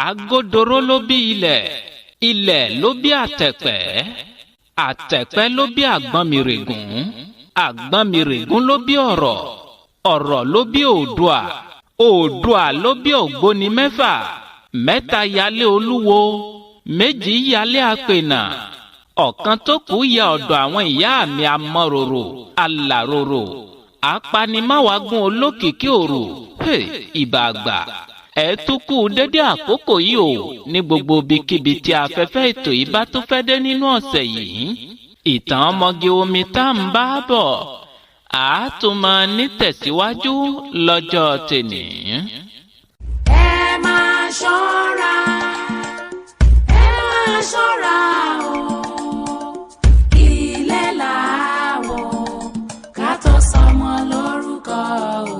agodoro ló bí ilẹ̀, ilẹ̀ ló bí àtẹ̀pẹ́, àtẹ̀pẹ́ ló bí àgbọnmìrègùn, àgbọnmìrègùn ló bí ọ̀rọ̀, ọ̀rọ̀ ló bí oòdùà, oòdùà ló bí ògbóni mẹ́fà, mẹ́ta yálé olúwo, méjì yálé àpènà, ọ̀kan tó kù ya ọ̀dọ̀ àwọn ìyá mi amọ́ròrò alàròrò apanimáwágún olókìkí òru. Ìbà àgbà ẹ tún kú dédé àkókò yìí o ní gbogbo ibikíbi tí afẹ́fẹ́ ètò yìí bá tún fẹ́ dé nínú ọ̀sẹ̀ yìí. Ìtàn ọmọge omi tá ń bá bọ̀ á tún máa ní tẹ̀síwájú lọ́jọ́ tèní. Ẹ máa ṣọ́ra, ẹ máa ṣọ́ra o, ilé làwọ̀ ká tó sọmọ lórúkọ o.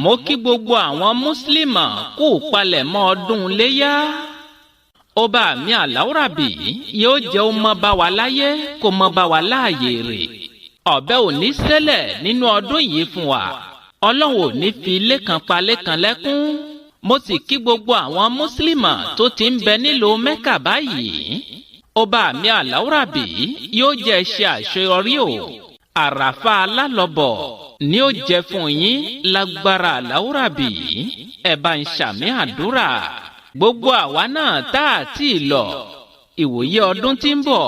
Mo kí gbogbo àwọn mùsùlùmí kú palẹ̀mọ́ ọdún léyá. Ọba mi Aláwùrábì yóò jẹ́ ó mọ́ bá wa láyé kó mọ́ bá wa láàyè rè. Ọ̀bẹ ò ní ṣẹlẹ̀ nínú ọdún yìí fún wa. Ọlọ́run ò ní fi ilé kan pa ilé kan lẹ́kún. Mo sì kí gbogbo àwọn mùsùlùmí tó ti ń bẹ nílùú Mẹ́kà báyìí. Ọba mi Aláwùrábì yóò jẹ́ ṣe àṣeyọrí o. Àràfà alálọ́bọ̀ ni ó jẹ́ fún yín lágbára Aláwùrábì. Ẹ bá ń ṣàmì àdúrà. Gbogbo àwa náà tá a ti lọ ìwòye ọdún tí ń bọ̀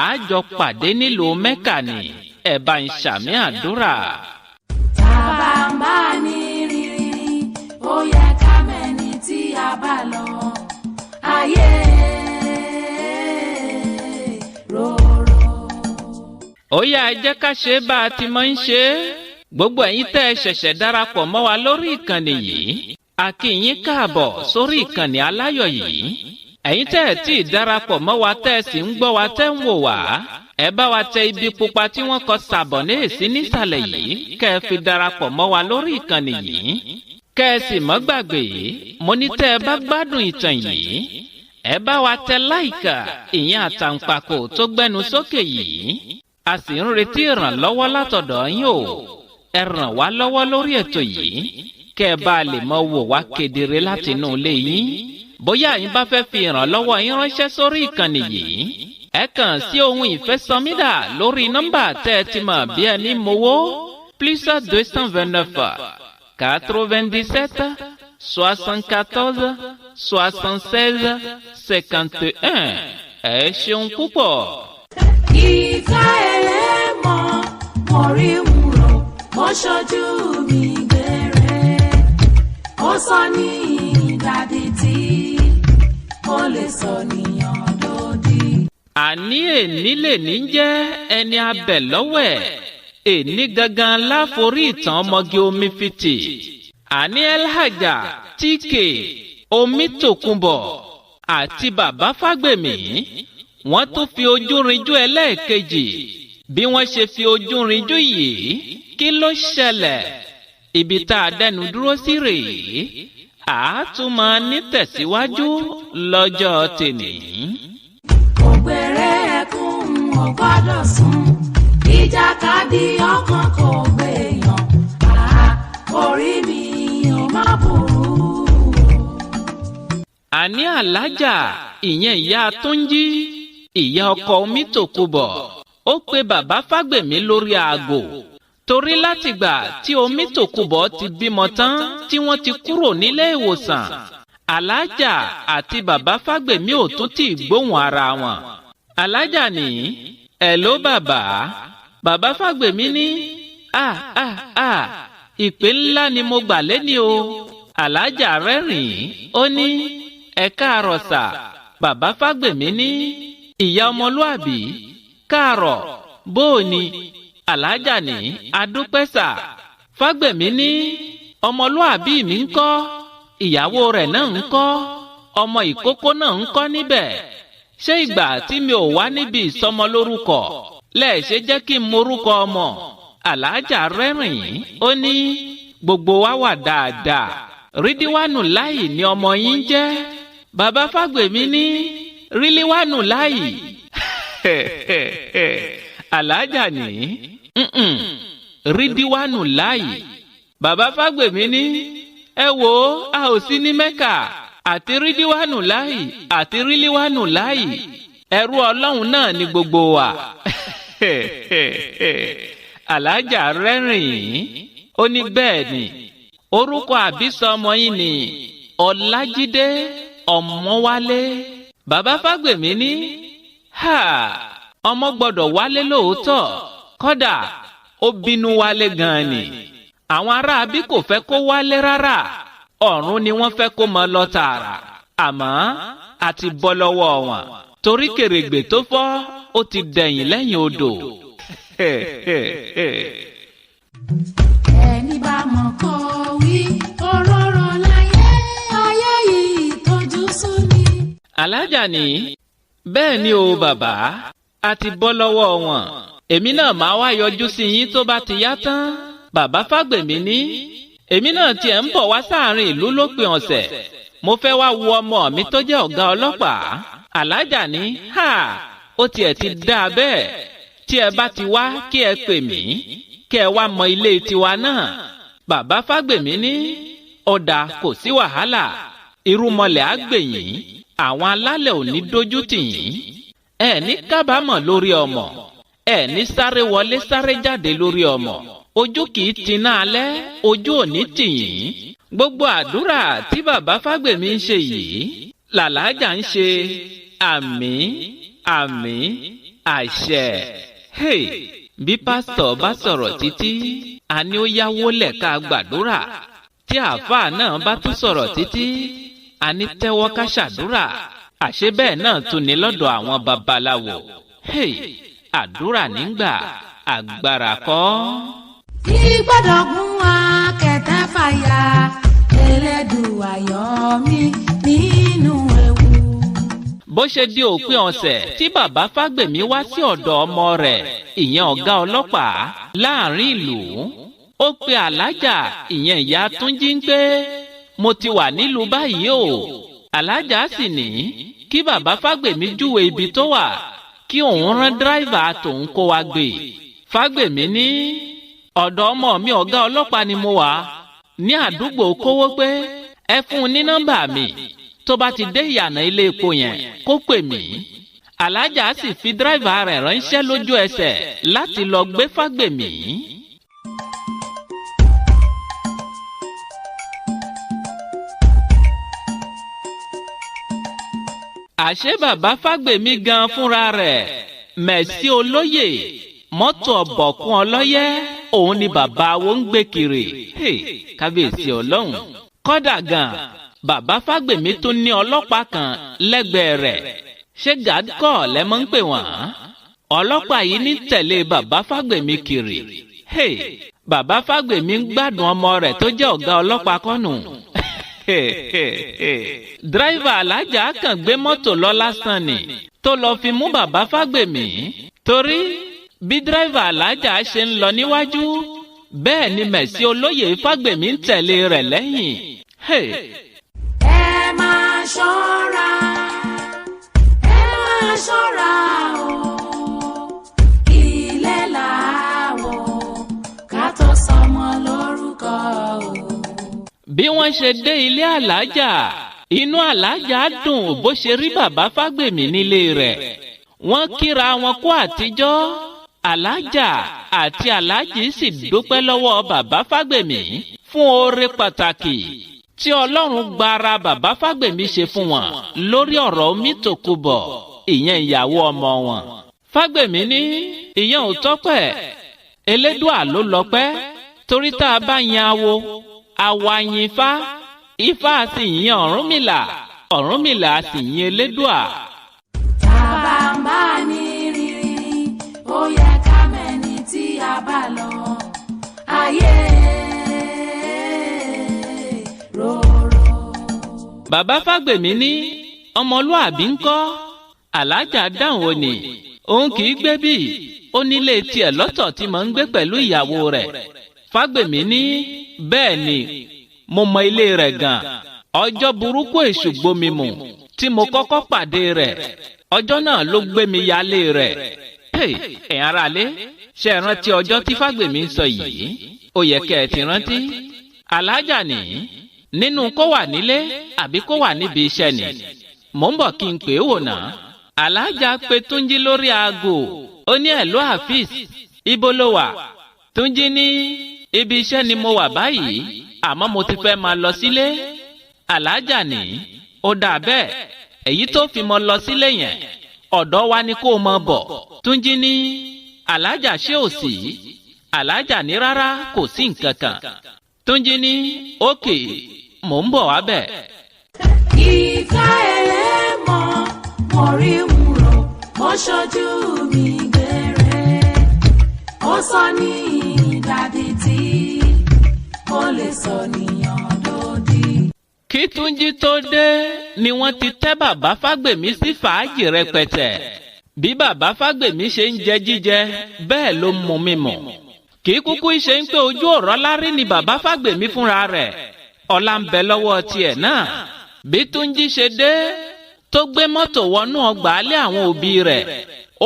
á jọ pàdé nílùú Mẹ́kà ni. Ẹ bá ń ṣàmì àdúrà. Tàbá ń bá ní rírí ó yẹ ká mẹ́ni tí a bá lọ ayé rorò. Ó yá ẹ jẹ́ ká ṣe bá a ti máa ń ṣe. Gbogbo ẹ̀yin tẹ́ ẹ ṣẹ̀ṣẹ̀ darapọ̀ mọ́ wa lórí ìkànnì yìí, a kí yín káàbọ̀ sórí ìkànnì aláyọ̀ yìí. Ẹ̀yin tẹ́ ẹ tí ì darapọ̀ mọ́ wa tẹ́ ẹ sì ń gbọ́ wa tẹ́ ń wò wá, ẹ bá wa tẹ ibi pupa tí wọ́n kọ sàbọ̀nẹ́ẹ̀sì nísàlẹ̀ yìí kẹ́ ẹ fi darapọ̀ mọ́ wa lórí ìkànnì yìí. Kẹ́ ẹ sì mọ́ gbàgbé, mo ní tẹ́ ẹ bá gbádùn ìtàn yìí, ẹ bá wa tẹ láìkà ìyẹn àtàǹpàkò tó gbẹnu sókè yìí. A sì ń retí ìrànlọ́wọ́ látọ̀dọ̀ yín o. Ẹ ràn wá lọ́wọ́ lórí ètò yìí kẹ́ ẹ bá lè mọ wò wá kedere láti inú ilé yín. Bóyá yín bá fẹ́ fi ìrànlọ́wọ́ yín ránṣẹ́ sórí ìkànnì yìí, ẹ kàn sí ohun ìfẹ́sọmídà lórí nọ́mbà tẹ́ ẹ ti mọ̀ bí ẹni mowó +229 97 74 76 51. Ẹ ṣeun púpọ̀. Ìfẹ́ ẹlẹ́mọ̀ mo rí ń rò mo ṣojú mi gbére, ó sọ ní ìdádì tí ó lè sọ níyàn lódì. Àní èní lè ní jẹ́ ẹni abẹ̀ lọ́wẹ̀, èní gangan láforí ìtàn ọmọge omi fìtì. Àní Elhaja TK Omítòkunbọ̀ àti bàbá Fágbèmí wọ́n tún fi ojú rinjú ẹlẹ́ẹ̀kejì. Bí wọ́n ṣe fi ojú rinjú yìí, kí ló ṣẹlẹ̀? Ibi tá a dẹnu dúró sí rèé. A tún máa ní tẹ̀síwájú lọ́jọ́ tèní. Ògbèrè ẹkún ò gbọ́dọ̀ sùn, ìjàkadì ọkàn kò gbèyàn, orí mi ò má burú. Àní Alájà ìyẹn ìyá Túnjí, ìyá ọkọ Omítòkunbọ̀, ó pe bàbá Fágbèmí lórí aago. Torí látìgbà tí Omítòkunbọ̀ ti bímọ tán tí wọ́n ti kúrò nílé ìwòsàn, Alájà àti bàbá Fágbèmí ò tún ti gbóhùn ara wọn. Alájà ní, "Hello bàbá." Bàbá Fágbèmí ní, ìpè ńlá ni mo gbà lẹ́ni o." Alájà rẹ́rìn-ín, ó ní, "Ẹ káàárọ̀ sà." Bàbá Fágbèmí ní, "Ìyá ọmọlúàbí, káàárọ̀, bóò ni?" Alájà ní, "Adúpẹ́ sà." Fágbèmí ní, "Ọmọlúàbí mi ńkọ́? Ìyàwó rẹ̀ náà ńkọ́? Ọmọ ìkókó náà ńkọ́ níbẹ̀? Ṣé ìgbà tí mi ò wá níbi ìsọmọlórúkọ lẹ́ẹ̀ ṣe jẹ́ kí n morúkọ ọmọ?" Alájà rẹ́rìn-ín, ó ní, "Gbogbo wa wà dáadáa. Rídíwánù láì ní ọmọ yín jẹ́." Bàbá Fágbèmí ní, "Rílíwánù láì." Alájà ní, Rídíwánù láì." Bàbá Fágbèmí ní, ẹ wò ó, a ò sí ní Mẹ́kà àti rídíwánù láì àti rílíwánù láì, ẹrú Ọlọ́run náà ni gbogbo wa. Alájà rẹ́rìn-ín, ó ní bẹ́ẹ̀ ni, orúkọ àbísọ ọmọ yín ni Ọlájídé Ọmọwálé. Bàbá Fágbèmí ní ọmọ gbọ́dọ̀ wálé lóòótọ́, kódà ó bínú wálé gan-an ni. Àwọn ará abí kò fẹ́ kó wálé rárá, ọ̀run ni wọ́n fẹ́ kó mọ lọ tààrà, àmọ́ a ti bọ́ lọ́wọ́ wọn torí kèrègbè tó fọ́ ó ti dẹ̀yìn lẹ́yìn odò. Ẹni bá mọ̀ kó wí òróró láyé, ayé yìí tójú sú ni. Alájà ní bẹ́ẹ̀ ni o bàbá, a ti bọ́ lọ́wọ́ wọn. Èmi náà máa wá yọjú sí yín tó bá ti yá tán. Bàbá Fágbèmí ní èmi náà tiẹ̀ ń bọ̀ wá sáàrin ìlú lópin ọ̀sẹ̀, mo fẹ́ wá wo ọmọ mi tó jẹ́ ọ̀gá ọlọ́pàá. Alájà ní ó tiẹ̀ ti dáa bẹ́ẹ̀, tí ẹ bá ti wá kí ẹ pè mí kí ẹ wá mọ ilé tiwa náà. Bàbá Fágbèmí ní ọ̀dà kò sí wàhálà, irúmọlẹ̀ á gbè yín, àwọn alálẹ̀ ò ní dójú tì yín, ẹ ní kábàámọ̀ lórí ọmọ, ẹ ní sáré wọlé sáré jáde lórí ọmọ, ojú kìí tiná alẹ́, ojú ò ní tì yín. Gbogbo àdúrà tí bàbá Fágbèmí ń ṣe yìí làlájà ń ṣe àmín àmín àṣẹ. Bí pásítọ̀ bá sọ̀rọ̀ títí a ní ó yáwó lẹ̀ ká gbàdúrà, tí àáfàá náà bá tún sọ̀rọ̀ títí a ní tẹ́wọ́ ká ṣàdúrà. Àṣé bẹ́ẹ̀ náà tún ní lọ́dọ̀ àwọn babaláwo. Àdúrà nígbà, agbára kọ́. Kí gbọ́dọ̀ gún akẹ̀tẹ̀ fàyà, Elédùà yọ mí nínú ewu. Bó ṣe di òpin ọ̀sẹ̀ tí bàbá Fágbèmí wá sí ọ̀dọ̀ ọmọ rẹ̀, ìyẹn ọ̀gá ọlọ́pàá láàrin ìlú, ó pe alájà, ìyẹn ìyá Túnjí ń pé mo ti wà nílùú báyìí o. Alájà sì ní kí bàbá Fágbèmí júwe ibi tó wà, kí òun rán dráìvà tòun kó wa gbé. Fágbèmí ní ọ̀dọ̀ ọmọ mi ọ̀gá ọlọ́pàá ni mo wà ní àdúgbò kówó pé, ẹ fún un ní nọ́mbà mi, tó bá ti dé ìyànà ilé epo yẹn kó pè mí. Alájà sì fi dráìvà rẹ̀ ránṣẹ́ lójú ẹsẹ̀ láti lọ gbé Fágbèmí. Àṣé bàbá Fágbèmí gan fúnra rẹ̀, Mẹ̀sí Olóyè, mọ́tò ọ̀bọ̀kún ọlọ́yẹ́, òun ni bàbá wo ń gbé kiri. Kábíyèsí Ọlọ́run. Kódà gan bàbá Fágbèmí tún ní ọlọ́pàá kan lẹ́gbẹ̀ẹ́ rẹ̀. Ṣé gàdkọ̀ lẹ́mọ́ ń pè wọ́n? Ọlọ́pàá yìí ní tẹ̀lé bàbá Fágbèmí kiri. Bàbá Fágbèmí ń gbádùn ọmọ rẹ̀ tó jẹ́ ọ̀gá ọlọ́pàá kọ́nù. Dráìvà alájà kàn gbé mọ́tò lọ lásán ni tó lọ fi mú bàbá Fágbèmí, torí bí dráìvà alájà ṣe ń lọ níwájú, bẹ́ẹ̀ ni Mẹ̀sí Olóyè Fágbèmí ń tẹ̀lé rẹ̀ lẹ́yìn. Ẹ máa ṣọ́ra, ẹ máa ṣọ́ra o, ilé làwọ̀ ká tó sọmọ lórúkọ o. Bí wọ́n ṣe dé ilé alájà, inú alájà dùn bó ṣe rí bàbá Fágbèmí nílé rẹ̀. Wọ́n kíra wọn kú àtijọ́. Alájà àti aláàjì sì dúpẹ́ lọ́wọ́ bàbá Fágbèmí fún oore pàtàkì tí Ọlọ́run gbara bàbá Fágbèmí ṣe fún wọn lórí ọ̀rọ̀ Omítòkúbọ̀, ìyẹn ìyàwó ọmọ wọn. Fágbèmí ní ìyẹn ò tọ́pẹ́, Elédùà ló lọ́pẹ́, torí tá a bá yan awo, àwa yin Ifá, Ifá sì yin Ọ̀rúnmìlà, Ọ̀rúnmìlà sì yin Elédùà. Tàbá ń bá ní rírí, ó yẹ ká mẹ́ni tí a bá lọ. Ayé rorò. Bàbá Fágbèmí ní ọmọlúàbí ńkọ́? Alájà dáhùn ó ní òun kì í gbé bí, ó nílé tiẹ̀ lọ́tọ̀ tí mo ń gbé pẹ̀lú ìyàwó rẹ̀. Fágbèmí ní bẹ́ẹ̀ ni mo mọ ilé rẹ̀ gan. Ọjọ́ burúkú èṣù gbomi mu tí mo kọ́kọ́ pàdé rẹ̀, ọjọ́ náà ló gbé mi yálé rẹ̀. Ẹ̀yin aráalé, ṣé ẹ rántí ọjọ́ tí Fágbèmí ń sọ yìí? Ó yẹ kẹ́ ẹ ti rántí. Alájà ní nínú kó wà nílé àbí kó wà níbi iṣẹ́ ni. mò ń bọ̀ kí n pè é wò náà. alájà pé Túnjí lórí aago ó ní ẹ̀lú Hafiz ibo ló wà. Túnjí ní ibi iṣẹ́ ni mo wà báyìí àmọ́ mo ti fẹ́ máa lọ sílé. alájà ní ó dà bẹ́ẹ̀ èyí tó fi mọ́ lọ sílé yẹn ọ̀dọ̀ wa ni kó mọ́ bọ̀. Túnjí ní alájà ṣé ò sí. alájà ní rárá kò sí nǹkan kan. Túnjí ní ókè mò ń bọ̀ wá bẹ̀. ìfẹ́ ẹlẹ́mọ̀ mo rí wúrò mo ṣojú mi gbére ó sọ ní ìdádì tí ó lè sọ níyàn lódì. kí Túnjí tó dé ni wọ́n ti tẹ́ bàbá Fágbèmí sí fàájì rẹpẹtẹ. bí bàbá Fágbèmí ṣe ń jẹ jíjẹ bẹ́ẹ̀ ló mu mímu. kì í kúkú ṣe ń pé ojú ọ̀rọ̀ lárí ni bàbá Fágbèmí fúnra rẹ̀ ọlá ń bẹ lọ́wọ́ tiẹ̀ náà. bí Túnjí ṣe dé tó gbé mọ́tò wọnú ọgbà alé àwọn òbí rẹ̀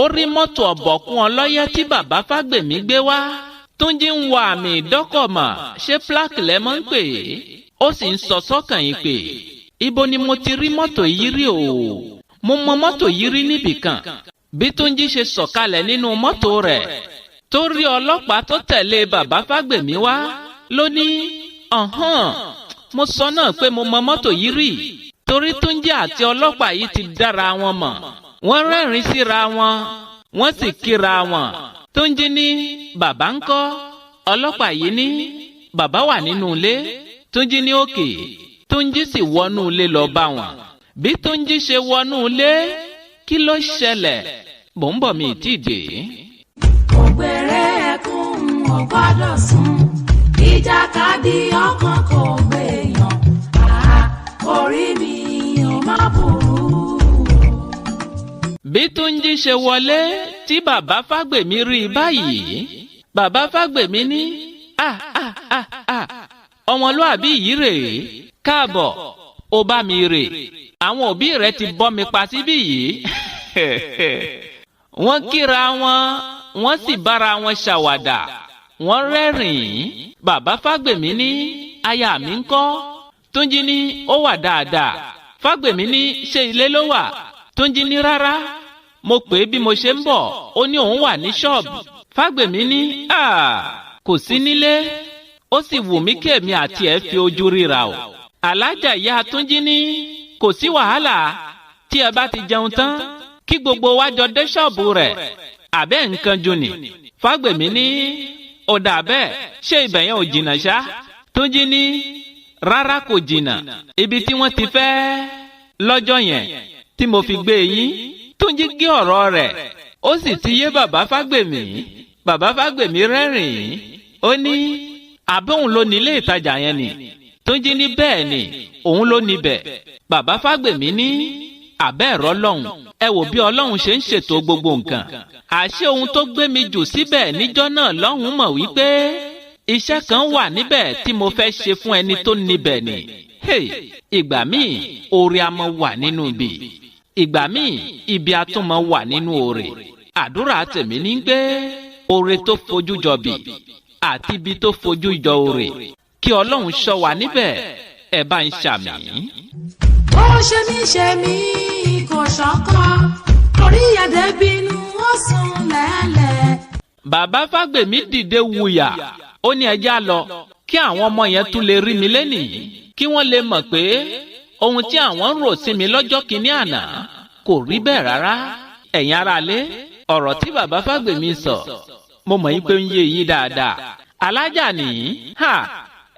ó rí mọ́tò ọ̀bọ̀kún ọlọ́yẹ́ tí bàbá Fágbèmí gbé wá. Túnjí ń wọ àmì ìdọ́kọ̀mọ̀ ṣé fúláàkì lẹ́mọ́ ń pè é ó sì ń sọ sọ́kàn yìí pé ibo ni mo ti rí mọ́tò yìí rí o mo mọ mọ́tò yìí rí níbìkan. bí Túnjí ṣe sọ̀kalẹ̀ nínú mọ́tò rẹ̀ tó rí ọlọ́pàá tó tẹ̀lé bàbá Fágbèmí wá ló ní mo sọ náà pé mo mọ mọ́tò yìí rí torí Túnjí àti ọlọ́pàá yìí ti dára wọn mọ̀. wọ́n rẹ́rìn síra wọn wọ́n sì kíra wọn. Túnjí ní bàbá ńkọ́. ọlọ́pàá yìí ní bàbá wà nínú ilé. Túnjí ní òkè. Túnjí sì wọnú ilé lọ bá wọn. bí Túnjí ṣe wọnú ilé kí ló ṣẹlẹ̀ mò ń bọ̀ mi ì tí ì dé. ògbèrè ẹkún ò gbọ́dọ̀ sùn ìjàkadì ọkàn kò gbèyàn orí mi ò má burú. bí Túnjí ṣe wọlé tí bàbá Fágbèmí rí i báyìí bàbá Fágbèmí ní ọmọlúàbí yìí rèé káàbọ̀ ó bá mi rè àwọn òbí rẹ̀ ti bọ́ mi pa síbí yìí. wọ́n kíra wọn wọ́n sì bára wọn ṣàwàdà wọ́n rẹ́rìn-ín. bàbá Fágbèmí ní aya mi ńkọ́. Túnjí ní ó wà dáadáa. Fágbèmí ní ṣé ilé ló wà. Túnjí ní rárá mo pè é bí mo ṣe ń bọ̀ ó ní òun wà ní ṣọ́ọ̀bù. Fágbèmí ní kò sí nílé ó sì wù mí kí èmi àti ẹ̀ fi ojú ríra o. alájà ìyá Túnjí ní kò sí wàhálà tí ẹ bá ti jẹun tán kí gbogbo wa jọ dé ṣọ́ọ̀bù rẹ̀ àbẹ́ nǹkan jù ní. Fágbèmí ní ó dà bẹ́ẹ̀ ṣé ibẹ̀ yẹn ò jìnnà ṣá. Túnjí ní rárá kò jìnnà ibi tí wọ́n ti fẹ́ lọ́jọ́ yẹn tí mo fi gbé yín. Túnjí gé ọ̀rọ̀ rẹ̀ ó sì ti yé bàbá Fágbèmí. bàbá Fágbèmí rẹ́rìn-ín ó ní àbóhùn ló ní ilé ìtajà yẹn ni. Túnjí ní bẹ́ẹ̀ ni òun ló níbẹ̀. bàbá Fágbèmí ní àbẹ́ ẹ̀rọ lọ́hùn ẹ wò bí Ọlọ́run ṣe ń ṣètò gbogbo nǹkan. àṣé ohun tó gbé mi jù síbẹ̀ níjọ́ náà lọ́hùn mọ̀ wípé iṣẹ́ kan wà níbẹ̀ tí mo fẹ́ ṣe fún ẹni tó níbẹ̀ ni. ìgbà míì oore a máa wà nínú ibi ìgbà míì ibi a tún máa wà nínú oore. àdúrà tèmi ní pé oore tó fojú jọ bì àti ibi tó fojú jọ oore kí Ọlọ́run ṣọ́ wa níbẹ̀ ẹ bá ń ṣàmì. ó ṣe mí kò ṣọkọ orí ẹ̀dẹ̀ bínú ó sùn lẹ́lẹ̀. bàbá Fágbèmí dìde wuyà ó ní ẹjẹ́ á lọ kí àwọn ọmọ yẹn tún lè rí mi lénìí kí wọ́n lè mọ̀ pé ohun tí àwọn ń rò sí mi lọ́jọ́ kìíní àná kò rí bẹ́ẹ̀ rárá. ẹ̀yin aráalé ọ̀rọ̀ tí bàbá Fágbèmí sọ mo mọ̀ yín pé ń yé yín dáadáa. alájà nìyí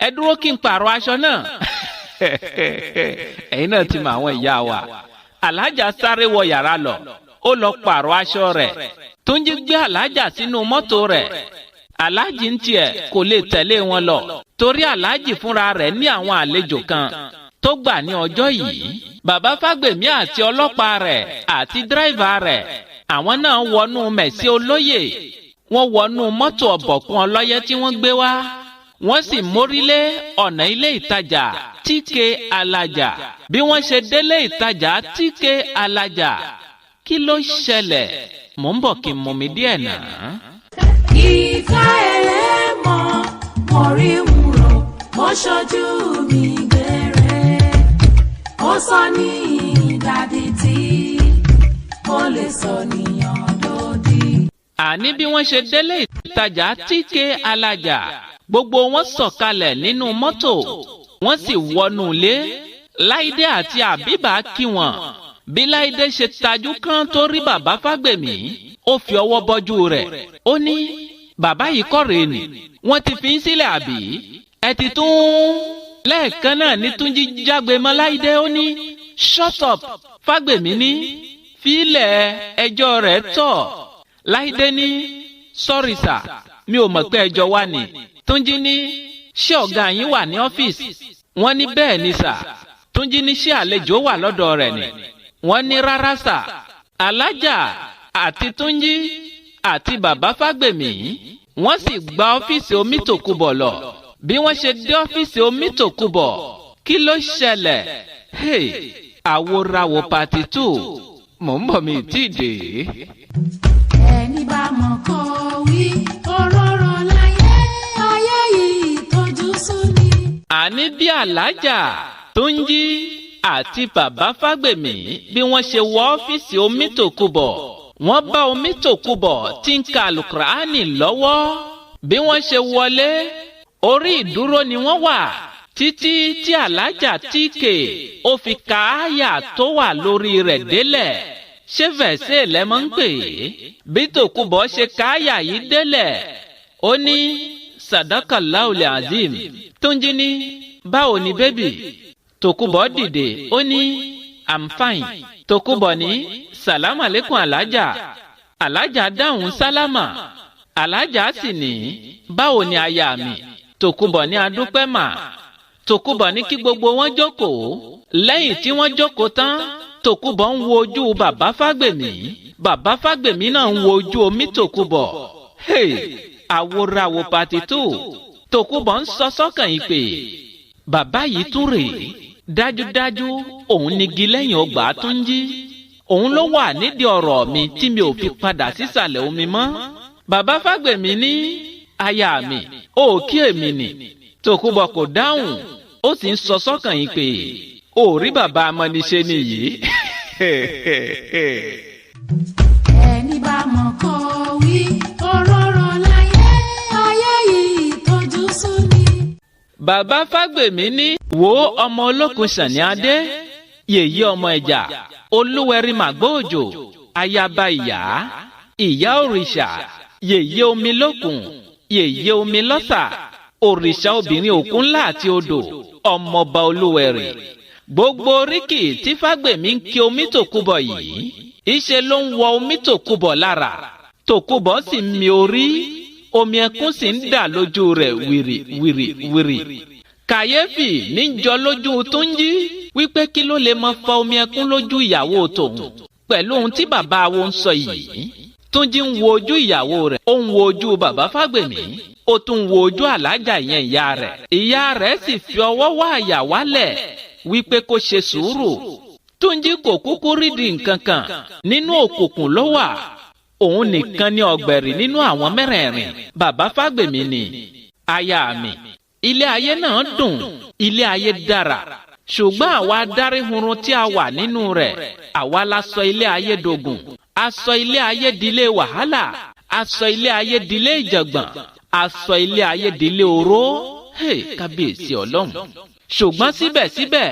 ẹ dúró kí n pààrọ̀ aṣọ náà. ẹ̀yin náà ti mọ àwọn ìyá wa. alájà sáré wọ yàrá lọ ó lọ pààrọ̀ aṣọ rẹ̀. Túnjí gbé alájà sínú mọ́tò rẹ̀. aláàjì ń tiẹ̀ kò lè tẹ̀lé wọn lọ torí aláàjì fúnra rẹ̀ ní àwọn àlejò kan tó gbà ní ọjọ́ yìí. bàbá Fágbèmí àti ọlọ́pàá rẹ̀ àti dírẹ́fà rẹ̀ àwọn náà wọnú mẹ̀sí olóyè wọ́n wọnú mọ́tò ọ̀bọ̀kún ọlọ́yẹ́ tí wọ́n gbé wá wọ́n sì mórílé ọ̀nà ilé ìtajà TK Alájà. bí wọ́n ṣe délé ìtajà TK Alájà kí ló ṣẹlẹ̀ mò ń bọ̀ kí n mú mi díẹ̀ náà. ìfẹ́ ẹlẹ́mọ̀ mo rí wúrò mo ṣojú mi gbé. sọ ní ìdádì tí ó lè sọ níyàn dòdì. àní bí wọ́n ṣe délé ìtajà TK alájà gbogbo wọn sọ̀kalẹ̀ nínú mọ́tò wọ́n sì wọnú ilé. Láìdé àti Àbíbà kí wọn. bí Láìdé ṣe tajú kán tó rí bàbá Fágbèmí ó fi ọwọ́ bọ́jú rẹ̀ ó ní bàbá yìí kọ́ rèé nì wọ́n ti fi ń sílẹ̀ àbí ẹ ti tún. lẹ́ẹ̀kan náà ní Túnjí jágbe mọ́ Láìdé ó ní shut up. Fágbèmí ní fílẹ̀ ẹjọ́ rẹ̀ tọ̀. Láìdé ní sorry sir mi ò mọ̀ pé ẹjọ́ wà ní. Túnjí ní ṣé ọ̀gá yín wà ní ọ́fíìsì? wọ́n ní bẹ́ẹ̀ ni sà. Túnjí ní ṣé àlejò wà lọ́dọ̀ rẹ̀ ni? wọ́n ní rárá sà. alájà àti Túnjí àti bàbá Fágbèmí wọ́n sì gba ọ́fíìsì Omítòkúbọ̀ lọ. bí wọ́n ṣe dé ọ́fíìsì Omítòkúbọ̀ kí ló ṣẹlẹ̀? àwòràwò pàtì 2 mò ń bọ̀ mi tí ì dé. ẹni bá mọ̀ kó wí òróró láyé ayé yìí tójú sú ni. àní bí alájà Túnjí àti bàbá Fágbèmí bí wọ́n ṣe wọ ọ́fíìsì Omítòkúbọ̀ wọ́n bá Omítòkúbọ̀ tí ń ka àlùkùránì lọ́wọ́. bí wọ́n ṣe wọlé orí ìdúró ni wọ́n wà títí tí alájà TK ó fi ka àyà tó wà lórí rẹ̀ délẹ̀. ṣé fẹ̀sẹ̀ lẹ́mọ̀ ń pè é? bí Tòkúbọ̀ ṣe ka àyà yìí délẹ̀ ó ní Sadaqallahul Azim. Túnjí ní báwo ni bébì? Tòkúbọ̀ dìde ó ní I'm fine. Tòkúbọ̀ ní sàlámù àlékún alájà. alájà dáhùn sálámà. alájà sì ní báwo ni aya mi? Tòkúbọ̀ ní adúpẹ́ mà. Tòkúbọ̀ ní kí gbogbo wọn jókòó. lẹ́yìn tí wọ́n jókòó tán Tòkúbọ̀ ń wo ojú bàbá Fágbèmí. bàbá Fágbèmí náà ń wo ojú Omítòkúbọ̀. àwòràwò pàtì 2 Tòkúbọ̀ ń sọ sọ́kàn yìí pé bàbá yìí tún rèé. dájúdájú òun nigi lẹ́yìn ọgbà Túnjí. òun ló wà nídìí ọ̀rọ̀ mi tí mi ò fi padà sísàlẹ̀ omi mọ́. bàbá Fágbèmí ní aya mi ó kí èmi nì. Tòkúbọ̀ kò dáhùn ó sì ń sọ sọ́kàn yìí pé ó rí bàbá amọ́niṣe nìyí. ẹni bá mọ̀ kó wí òróró láyé ayé yìí tójú sú ni. bàbá Fágbèmí ní wo ọmọ olókun Sàní Adé yèyé ọmọ ẹ̀jà olúwẹ̀rí màgbóòjò ayaba ìyá òrìṣà yèyé omi lókun yèyé omi lọ́sà òrìṣà obìnrin òkun ńlá àti odò ọmọọba olúwẹ̀rí. gbogbo oríkì tí Fágbèmí ń kí Omítòkúbọ̀ yìí ìṣe ló ń wọ Omítòkúbọ̀ lára. Tòkúbọ̀ sì ń mi orí omi ẹkún sì ń dà lójú rẹ̀ wìrì wìrì wìrì. kàyéfì níjọ lójú Túnjí wípé kí ló lè mọ fa omi ẹkún lójú ìyàwó tòun pẹ̀lú ohun tí bàbá wo ń sọ yìí. Túnjí ń wo ojú ìyàwó rẹ̀ ó ń wo ojú bàbá Fágbèmí ó tún wo ojú alájà yẹn ìyá rẹ̀. ìyá rẹ̀ sì fi ọwọ́ wá àyà wálẹ̀ wípé kó ṣe sùúrù. Túnjí kò kúkú rídìí nǹkan kan nínú òkùnkùn ló wà. òun nìkan ni ọ̀gbẹ̀rì nínú àwọn mẹ́rẹ̀ẹ̀rin. bàbá Fágbèmí ni aya mi. ilé ayé náà dùn ilé ayé dára ṣùgbọ́n àwa adáríhurun tí a wà nínú rẹ̀ àwa la sọ ilé ayé dogun. a sọ ilé ayé dilé wàhálà a sọ ilé ayé dilé ìjàngbọ̀n a sọ ilé ayé dilé oró. kábíyèsí Ọlọ́run. ṣùgbọ́n síbẹ̀síbẹ̀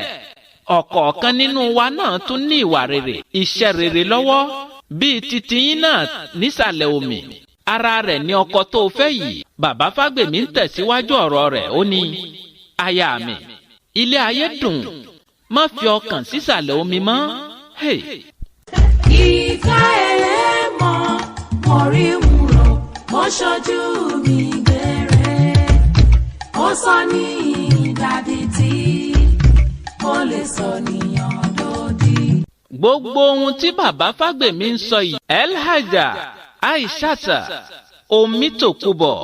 ọ̀kọ̀ọ̀kan nínú wa náà tún ní ìwà rere iṣẹ́ rere lọ́wọ́ bíi titi yín náà nísàlẹ̀ omi. ara rẹ̀ ní ọkọ tó fẹ́ yìí. bàbá Fágbèmí ń tẹ̀síwájú ọ̀rọ̀ rẹ̀ ó ní aya mi ilé ayé dùn má fi ọkàn sísàlẹ̀ omi mọ́. ìfẹ́ ẹlẹ́mọ̀ mo rí wúrò mo ṣojú mi gbére. ó sọ ní ìdádì tí ó lè sọ níyàn dòdì. gbogbo ohun tí bàbá Fágbèmí ń sọ yìí Elhaja Aishata Omítòkúbọ̀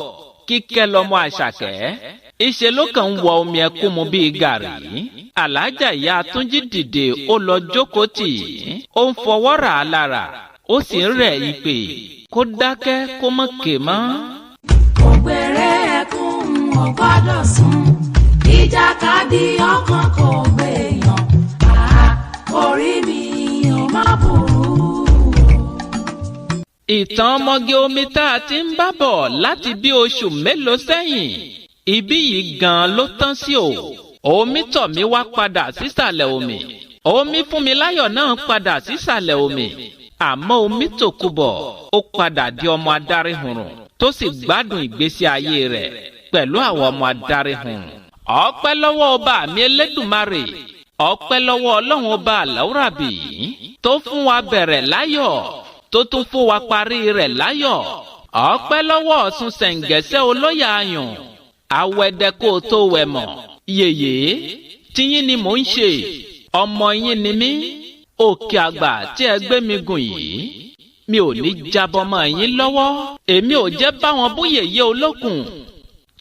Kíkẹ́ lọ́mọ Àṣàkẹ́ ìṣe ló kàn ń wọ omi ẹkún mu bíi gàrí. alájà ìyá Túnjí dìde ó lọ jókòó tì í ó ń fọwọ́ rà á lára ó sì ń rẹ̀ ìpè kó dákẹ́ kó má ké mọ́. ògbèrè ẹkún ò gbọ́dọ̀ sùn ìjàkadì ọkàn kò gbèyàn má burú. ìtàn ọmọge omi tá a ti ń bá bọ̀ láti bí oṣù mélòó sẹ́yìn ibí yìí gan-an ló tán sí o. omi tọ̀ mí wá padà sísàlẹ̀ omi, omi fún mi láyọ̀ náà padà sísàlẹ̀ omi, àmọ́ omi tòkúbọ̀ ó padà di ọmọ adarí hùrùn tó sì gbádùn ìgbésí ayé rẹ̀ pẹ̀lú àwọn ọmọ adarí hùrùn. ọpẹ́ lọ́wọ́ ọba mi Elédùmarè, ọpẹ́ lọ́wọ́ Ọlọ́run ọba Àláùrábì tó fún wa bẹ̀rẹ̀ láyọ̀ tó tún fún wa parí rẹ̀ láyọ̀. ọpẹ́ lọ́wọ́ Ọ̀ṣun Ṣẹ̀ǹgẹ̀ṣẹ́ olóyè ayùn awẹ́dẹ́ kó tó wẹ̀ mọ̀. yèyé tíyín ni mò ń ṣe, ọmọ yín ni mí. òkè àgbà tí ẹ gbé mi gùn yìí mi ò ní jábọ́ mọ́ yín lọ́wọ́. èmi ò jẹ́ báwọn bú yèyé olókùn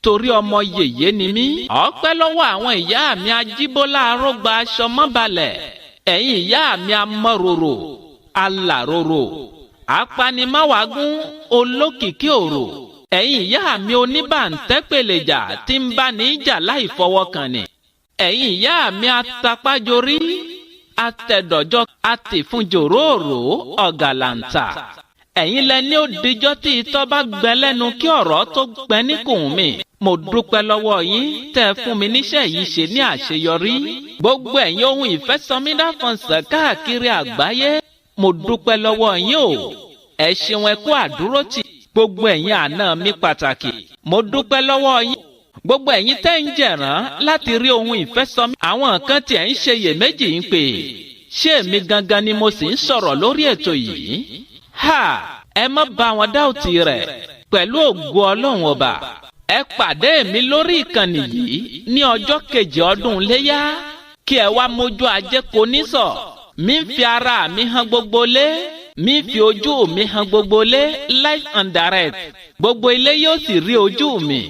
torí ọmọ yèyé ni mí. ọpẹ́ lọ́wọ́ àwọn ìyá mi ajíbọ́lá arógbá aṣọ mọ́balẹ̀, ẹ̀yin ìyá mi amọ́ròrò alàròrò apanimáwágún olókìkí òrò, ẹ̀yin ìyá mi oníbàǹtẹ́pẹ̀lẹ̀jà tí ń bá ní ìjà láì fọwọ́kàn ni, ẹ̀yin ìyá mi atapájorí atẹ̀dọ̀jọ́ àtìfúnjòròrò ọ̀gàlàǹtà, ẹ̀yin lẹni ó dijọ́ tí itọ́ bá gbẹ lẹ́nu kí ọ̀rọ̀ tó gbẹ níkùn mi. mo dúpẹ́ lọ́wọ́ yín tẹ́ fún mi níṣẹ́ yìí ṣe ní àṣeyọrí. gbogbo ẹ̀yin ohun ìfẹ́sọmídà fọ̀nsẹ̀ káàkiri àgbáyé mo dúpẹ́ lọ́wọ́ yín o. ẹ ṣeun ẹ kú àdúrótì. gbogbo ẹ̀yin àna mi pàtàkì mo dúpẹ́ lọ́wọ́ yín. gbogbo ẹ̀yin tẹ́ ń jẹ̀rán láti rí ohun ìfẹ́sọmí. àwọn kan tí ẹ̀ ń ṣe iyèméjì ń pè ṣé èmi gangan ni mo sì ń sọ̀rọ̀ lórí ètò yìí. ẹ má bá wọn dáùtì rẹ̀ pẹ̀lú ògo Ọlọ́run ọba. ẹ pàdé mi lórí ìkànnì yìí ní ọjọ́ kejì ọdún Iléyá kí ẹ wá mójú ajé kò ní sọ. mi ń fi ara mi hàn gbogbo lé, mi ń fi ojú mi hàn gbogbo lé live and direct. gbogbo ilé yóò sì rí ojú mi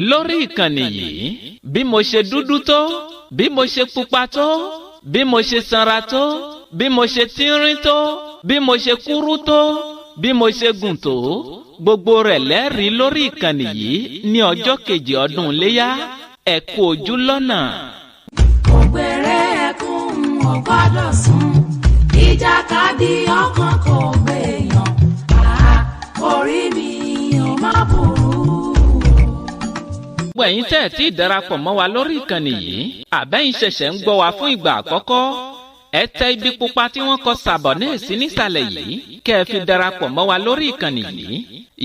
lórí ìkànnì yìí. bí mo ṣe dúdú tó, bí mo ṣe pupa tó, bí mo ṣe sanra tó, bí mo ṣe tínrín tó, bí mo ṣe kúrú tó, bí mo ṣe gùn tó, gbogbo rẹ̀ lẹ́rìí lórí ìkànnì yìí ní ọjọ́ kejì ọdún Iléyá. ẹ kú ojú lọ́nà. ògbèrè ẹkún ò gbọ́dọ̀ sùn, ìjàkadì ọkàn kò gbèyàn. orí mi ò má burú. gbogbo ẹ̀yin tẹ́ ẹ̀ tí ì darapọ̀ mọ́ wa lórí ìkànnì yìí, àbẹ́yìn ṣẹ̀ṣẹ̀ ń gbọ́ wa fún ìgbà àkọ́kọ́, ẹ tẹ ibi pupa tí wọ́n kọ sàbọ̀nẹ́ẹ̀sì nísàlẹ̀ yìí kẹ́ ẹ fi darapọ̀ mọ́ wa lórí ìkànnì yìí.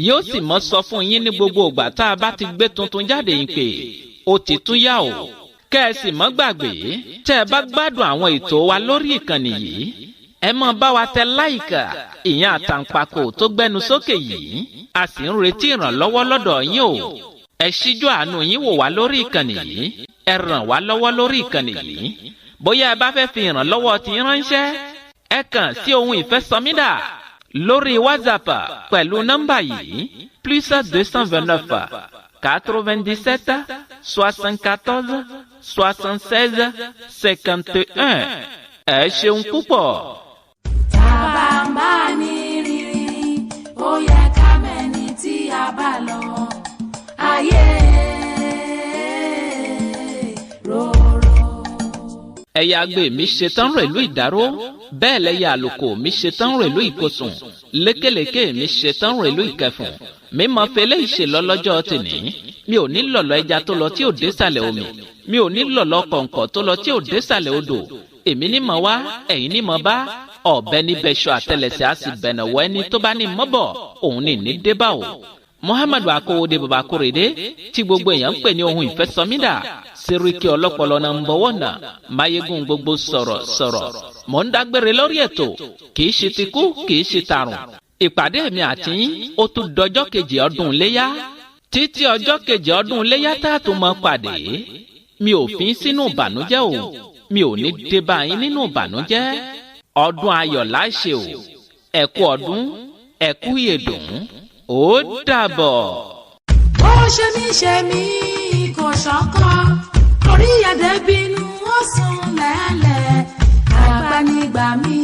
yóò sì mọ́ sọ fún yín ní gbogbo ìgbà tá a bá ti gbé tuntun jáde yín pé ó ti tún yá o. kẹ́ ẹ sì mọ́ gbàgbé tẹ́ ẹ bá gbádùn àwọn ètò wa lórí ìkànnì yìí, ẹ mọ́ bá wa tẹ láìkà ìyẹn àtàǹpàkò tó gbẹnu sókè yìí. a sì ń retí ìrànlọ́wọ́ lọ́dọ̀ yín o. ẹ ṣíjú àánú yín wò wá lórí ìkànnì yìí, ẹ ràn wá lọ́wọ́ lórí ìkànnì yìí. bóyá ẹ bá fẹ́ fi ìrànlọ́wọ́ tí ránṣẹ́, ẹ kàn sí ohun ìfẹ́sọmídà lórí WhatsApp pẹ̀lú nọ́mbà yìí +229 97 74 76 51. ẹ ṣeun púpọ̀. tàbá ń bá ní rírí ó yẹ ká mẹ́ni tí a bá lọ. ayé ẹ̀yà àgbè mi ṣetán rèlú ìdáró, bẹ́ẹ̀ lẹ́yà àlùkò mi ṣetán rèlú ìkosùn, lékèlékè mi ṣetán rèlú ìkẹfùn. mímọ fẹlẹ́ ìṣèlọ lọ́jọ́ tèmi, mi ò ní lọ̀lọ̀ ẹja tó lọ tí ò dé sàlẹ̀ omi, mi ò ní lọ̀lọ̀ kọ̀ǹkọ̀ tó lọ tí ò dé sàlẹ̀ odò. èmi ní mọ̀ wá, ẹ̀yin ní mọ̀ bá, ọ̀bẹ ní bẹ́ṣọ àtẹlẹsẹ̀ á sì bẹ̀nàwọ́ ẹni tó bá ní mọ́bọ̀ òun ní ní débà o. Muhammadu Akówódé baba Kórèdé tí gbogbo èèyàn ń pè ní ohun ìfẹ́sọmídà, Sẹ́ríkì ọlọ́pọlọ náà ń bọ̀wọ́ nà, máyégún gbogbo sọ̀rọ̀. mò ń dágbére lórí ètò, kìí ṣe ti kú kìí ṣe tàrùn. ìpàdé mi àti yín ó tún dọjọ́ kejì ọdún Iléyá. títí ọjọ́ kejì ọdún Iléyá tá a tún mọ pàdé, mi ò fi sínú ìbànújẹ́ o, mi ò ní dé bá yín nínú ìbànújẹ́. ọdún ayọ̀ láṣẹ o. ẹ kú ọdún, ẹ kú ìyèdùn, ó dàbọ̀. ó ṣe mí kò ṣọ̀kọ, orí ẹ̀dẹ̀ bínú ó sùn lẹ́lẹ̀. àgbànigbà mi